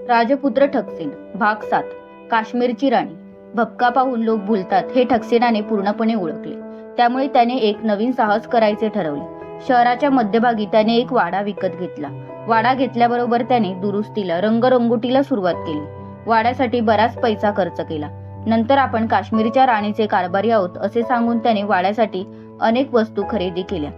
राजपुत्र ठकसेन भाग 7 काश्मीरची राणी। भपका पाहून लोक भुलतात हे ठकसेनाने पूर्णपणे ओळखले। त्यामुळे त्याने एक नवीन साहस करायचे ठरवले। शहराच्या मध्यभागी त्याने एक वाडा विकत घेतला। वाडा घेतल्याबरोबर त्याने दुरुस्तीला रंगरंगोटीला सुरुवात केली। वाड्यासाठी बराच पैसा खर्च केला। नंतर आपण काश्मीरच्या राणीचे कारभारी आहोत असे सांगून त्याने वाड्यासाठी अनेक वस्तू खरेदी केल्या।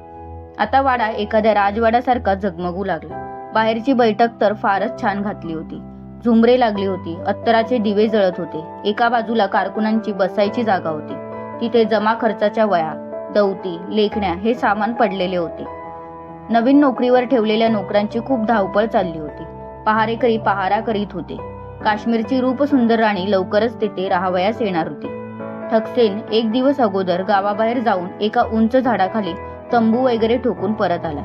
आता वाडा एखाद्या राजवाड्यासारखा झगमगू लागला। बाहेरची बैठक तर फारच छान घातली होती। झुमरे लागली होती, अत्तराचे दिवे जळत होते। एका बाजूला कारकुनांची बसायची जागा होती। तिथे जमा खर्चाच्या वया, दौती, लेखण्या हे सामान पडलेले होते। नवीन नोकरीवर ठेवलेल्या नोकरांची खूप धावपळ चालली होती। पहारेकरी पहारा करीत होते। काश्मीरची रूपसुंदर राणी लवकरच तेथे राहावयास येणार होती। ठकसेन एक दिवस अगोदर गावाबाहेर जाऊन एका उंच झाडाखाली तंबू वगैरे ठोकून परत आला।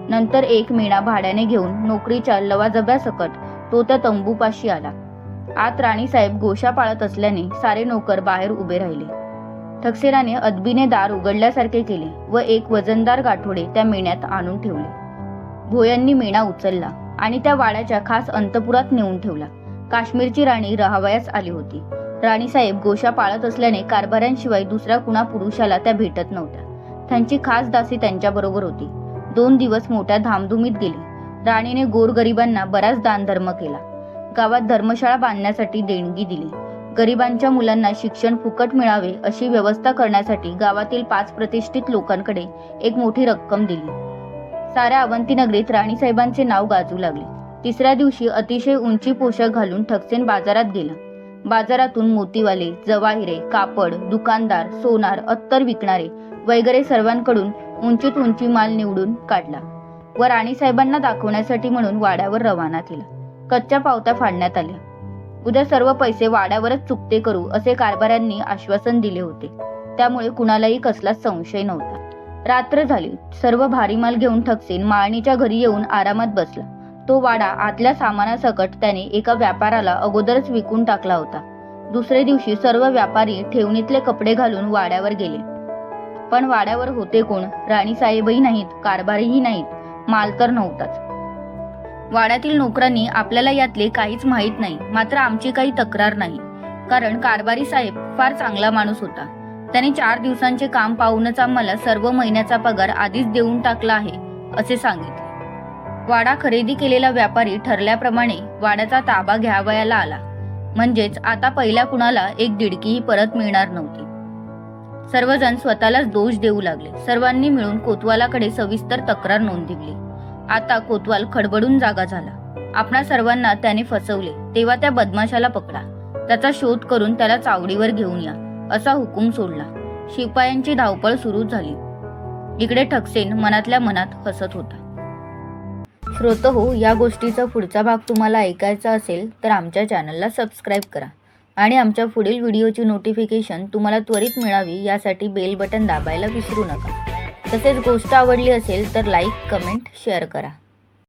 नंतर एक मेणा भाड्याने घेऊन नोकरीच्या लवाजब्यासकट तो त्या तंबूपाशी आला। आत राणीसाहेब गोशा पाळत असल्याने सारे नोकर बाहेर उभे राहिले। ठकसेनाने अदबीने दार उघडल्यासारखे केले व एक वजनदार गाठोडे त्या मेण्यात आणून ठेवले। भोयांनी मेणा उचलला आणि त्या वाड्याच्या खास अंतपुरात नेऊन ठेवला। काश्मीरची राणी राहावयास आली होती। राणीसाहेब गोशा पाळत असल्याने कारभाऱ्यांशिवाय दुसऱ्या कुणा पुरुषाला त्या भेटत नव्हत्या। त्यांची खास दासी त्यांच्याबरोबर होती। 2 दिवस मोठ्या धामधुमीत गेली। राणीने गोरगरिबांना बराच दानधर्म केला। गावात धर्मशाळा बांधण्यासाठी देणगी दिली। गरिबांच्या मुलांना शिक्षण फुकट मिळावे अशी व्यवस्था करण्यासाठी गावातील 5 प्रतिष्ठित लोकांकडे एक मोठी रक्कम दिली। साऱ्या अवंती नगरीत राणीसाहेबांचे नाव गाजू लागले। तिसऱ्या दिवशी अतिशय उंची पोशाख घालून ठकसेन बाजारात गेला। बाजारातून मोतीवाले, जवाहिरे, कापड, दुकानदार, सोनार, अत्तर विकणारे वगैरे सर्वांकडून उंचीत उंची माल निवडून काढला व राणीसाहेबांना दाखवण्यासाठी म्हणून वाड्यावर रवाना केला। कच्च्या पावत्या फाडण्यात आल्या। उद्या सर्व पैसे वाड्यावरच चुकते करू असे कारभाऱ्यांनी आश्वासन दिले होते। त्यामुळे कुणालाही कसलाच संशय नव्हता। रात्र झाली। सर्व भारी माल घेऊन ठकसेन माळणीच्या घरी येऊन आरामात बसला। तो वाडा आतल्या सामानासकट त्याने एका व्यापाराला अगोदरच विकून टाकला होता। दुसरे दिवशी सर्व व्यापारी ठेवणीतले कपडे घालून वाड्यावर गेले। पण वाड्यावर होते कोण? राणीसाहेबही नाहीत, कारभारीही नाहीत, माल तर नव्हताच। वाड्यातील नोकरांनी आपल्याला यातले काहीच माहीत नाही, मात्र आमची काही तक्रार नाही, कारण कारभारी साहेब फार चांगला माणूस होता। त्याने 4 दिवसांचे काम पाहूनच आम्हाला सर्व महिन्याचा पगार आधीच देऊन टाकला आहे असे सांगितले। वाडा खरेदी केलेला व्यापारी ठरल्याप्रमाणे वाड्याचा ताबा घ्यावयाला आला। म्हणजेच आता पहिल्या कुणाला एक दिडकीही परत मिळणार नव्हती। सर्वजण स्वतःलाच दोष देऊ लागले। सर्वांनी मिळून कोतवालाकडे सविस्तर तक्रार नोंदविली। आता कोतवाल खडबडून जागा झाला। आपणा सर्वांना त्याने फसवले, तेव्हा त्या बदमाशाला पकडा, त्याचा शोध करून त्याला चावडीवर घेऊन या असा हुकूम सोडला। शिपायांची धावपळ सुरू झाली। इकडे ठकसेन मनातल्या मनात हसत होता। श्रोतहो, या गोष्टीचा पुढचा भाग तुम्हाला ऐकायचा असेल तर आमच्या चॅनलला सबस्क्राईब करा आणि आमच्या पुढील व्हिडिओची नोटिफिकेशन तुम्हाला त्वरित मिळावी यासाठी बेल बटन दाबायला विसरू नका। तसेच गोष्ट आवडली असेल तर लाईक, कमेंट, शेअर करा।